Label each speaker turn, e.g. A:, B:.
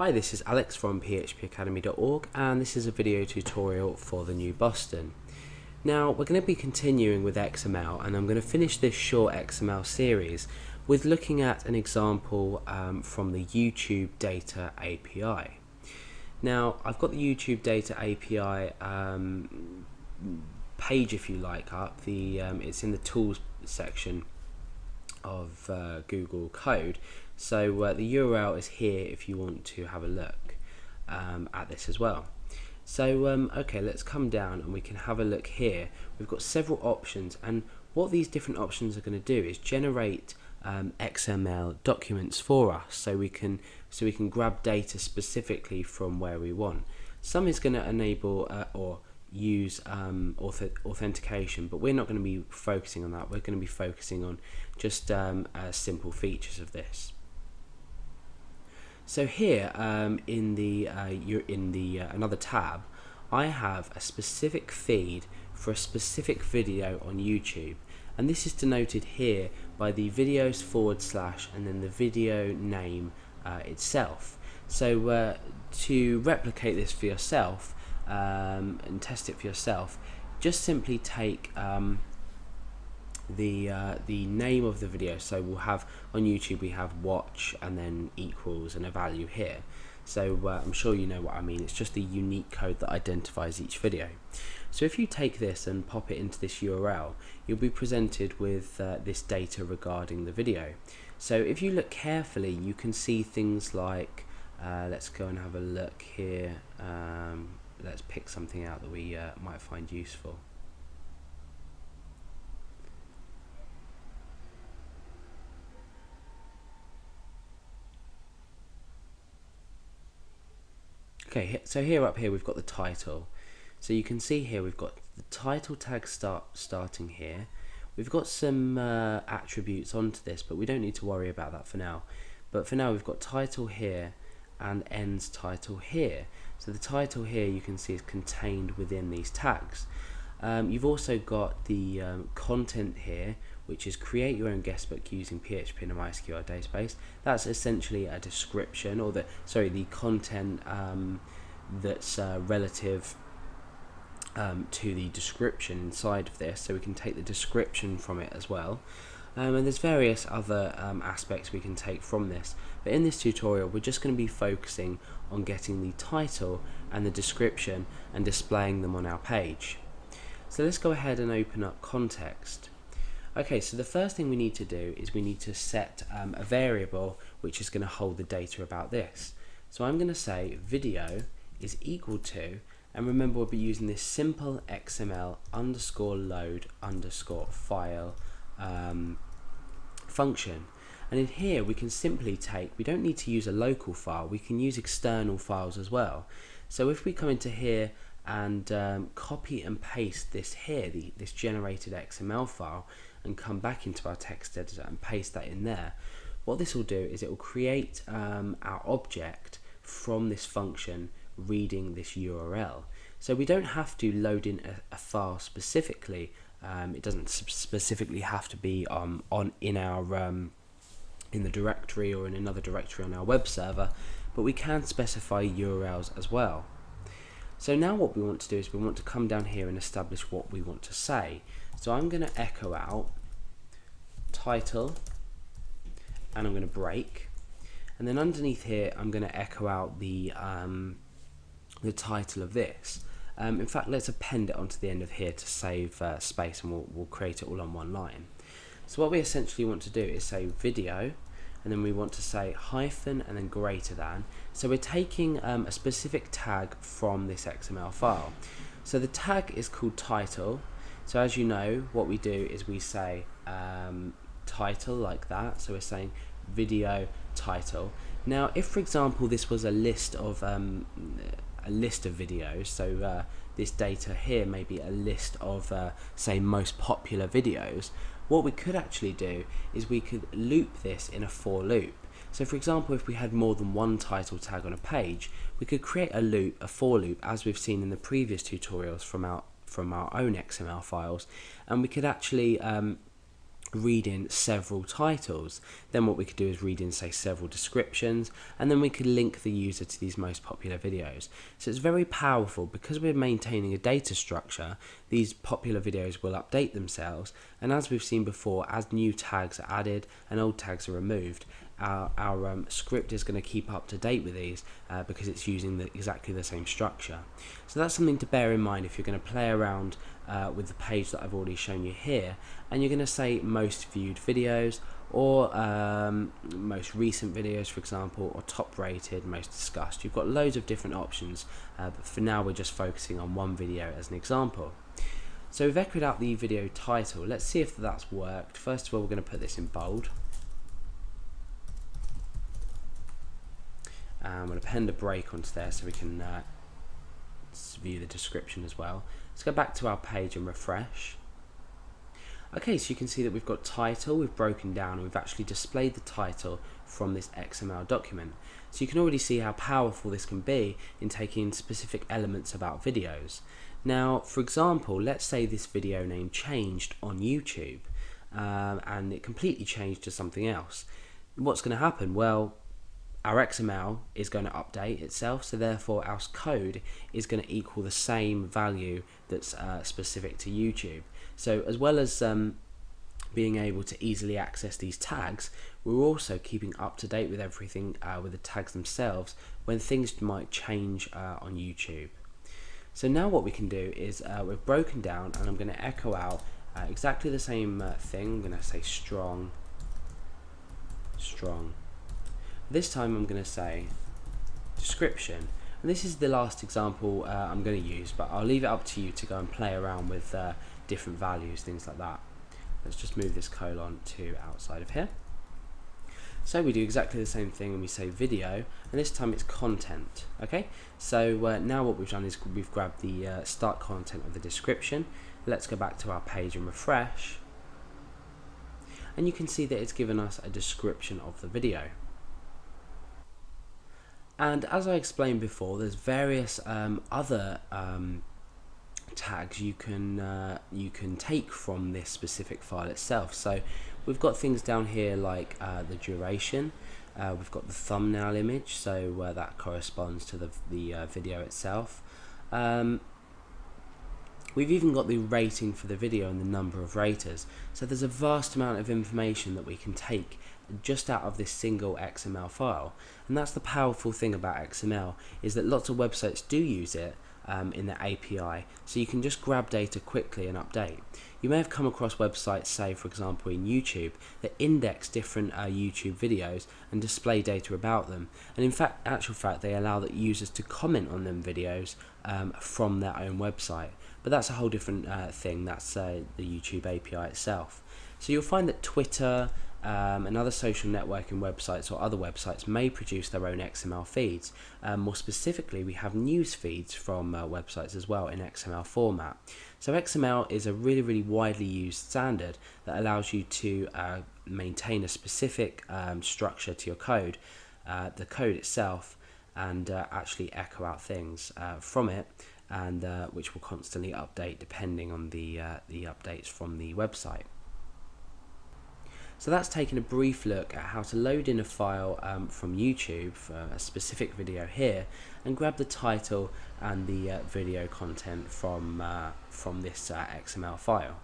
A: Hi, this is Alex from phpacademy.org and this is a video tutorial for the new Boston. Now we're going to be continuing with XML and I'm going to finish this short XML series with looking at an example from the YouTube Data API. Now I've got the YouTube Data API page, if you like, up. It's in the tools section of Google Code, so the URL is here if you want to have a look at this as well. So okay, let's come down and we can have a look here. We've got several options, and what these different options are going to do is generate XML documents for us, so we can grab data specifically from where we want. Some is going to enable or use authentication, but we're not going to be focusing on that. We're going to be focusing on just simple features of this. So here in the another tab, I have a specific feed for a specific video on YouTube, and this is denoted here by the videos / and then the video name itself. So to replicate this for yourself and test it for yourself, just simply take the name of the video. So we'll have on YouTube, we have watch and then equals and a value here. So I'm sure you know what I mean. It's just the unique code that identifies each video. So if you take this and pop it into this URL, you'll be presented with this data regarding the video. So if you look carefully, you can see things like let's go and have a look here. Let's pick something out that we might find useful. Okay, so up here we've got the title. So you can see here we've got the title tag starting here. We've got some attributes onto this, but we don't need to worry about that for now. But for now we've got title here and ends title here. So the title here you can see is contained within these tags. You've also got the content here, which is create your own guestbook using PHP and a MySQL database. That's essentially a description, or the content that's relative to the description inside of this. So we can take the description from it as well. And there's various other aspects we can take from this, but in this tutorial we're just going to be focusing on getting the title and the description and displaying them on our page. So let's go ahead and open up context. Okay, so the first thing we need to do is we need to set a variable which is going to hold the data about this. So I'm going to say video is equal to, and remember we'll be using this simple XML _load _file function, and in here we can simply take, we don't need to use a local file, we can use external files as well. So if we come into here and copy and paste this here, this generated XML file, and come back into our text editor and paste that in there, what this will do is it will create our object from this function reading this URL. So we don't have to load in a file specifically. It doesn't specifically have to be in the directory or in another directory on our web server, but we can specify URLs as well. So now what we want to do is we want to come down here and establish what we want to say. So I'm going to echo out title, and I'm going to break, and then underneath here I'm going to echo out the title of this. In fact, let's append it onto the end of here to save space, and we'll create it all on one line. So what we essentially want to do is say video, and then we want to say hyphen and then greater than. So we're taking a specific tag from this XML file. So the tag is called title. So as you know, what we do is we say title like that. So we're saying video title. Now if, for example, this was a list of videos, so this data here may be a list of say most popular videos, what we could actually do is we could loop this in a for loop. So for example, if we had more than one title tag on a page, we could create a for loop, as we've seen in the previous tutorials from our own XML files, and we could actually read in several titles. Then what we could do is read in, say, several descriptions, and then we could link the user to these most popular videos. So it's very powerful because we're maintaining a data structure. These popular videos will update themselves, and as we've seen before, as new tags are added and old tags are removed, our script is going to keep up to date with these because it's using exactly the same structure. So that's something to bear in mind if you're going to play around with the page that I've already shown you here, and you're going to say most viewed videos, or most recent videos, for example, or top rated, most discussed. You've got loads of different options, but for now we're just focusing on one video as an example. So we've echoed out the video title. Let's see if that's worked. First of all, we're going to put this in bold. I'm going to append a break onto there so we can view the description as well. Let's go back to our page and refresh. Okay, so you can see that we've got title, we've broken down, and we've actually displayed the title from this XML document. So you can already see how powerful this can be in taking specific elements about videos. Now, for example, let's say this video name changed on YouTube and it completely changed to something else. What's going to happen? Well, our XML is going to update itself, so therefore our code is going to equal the same value that's specific to YouTube. So as well as being able to easily access these tags, we're also keeping up to date with everything with the tags themselves when things might change on YouTube. So now what we can do is we've broken down, and I'm going to echo out exactly the same thing. I'm going to say strong. This time I'm going to say description, and this is the last example I'm going to use, but I'll leave it up to you to go and play around with different values, things like that. Let's just move this colon to outside of here. So we do exactly the same thing and we say video, and this time it's content. Okay, so now what we've done is we've grabbed the start content of the description. Let's go back to our page and refresh, and you can see that it's given us a description of the video. And as I explained before, there's various other tags you can take from this specific file itself. So we've got things down here like the duration. We've got the thumbnail image, so that corresponds to the video itself. We've even got the rating for the video and the number of raters. So there's a vast amount of information that we can take just out of this single XML file. And that's the powerful thing about XML, is that lots of websites do use it in their API, so you can just grab data quickly and update. You may have come across websites, say for example in YouTube, that index different YouTube videos and display data about them, and in actual fact they allow the users to comment on them videos from their own website. But that's a whole different thing. That's the YouTube API itself. So you'll find that Twitter and other social networking websites or other websites may produce their own XML feeds. More specifically, we have news feeds from websites as well in XML format. So XML is a really widely used standard that allows you to maintain a specific structure to your code, the code itself, and actually echo out things from it, and which will constantly update depending on the updates from the website. So that's taken a brief look at how to load in a file from YouTube for a specific video here, and grab the title and the video content from this XML file.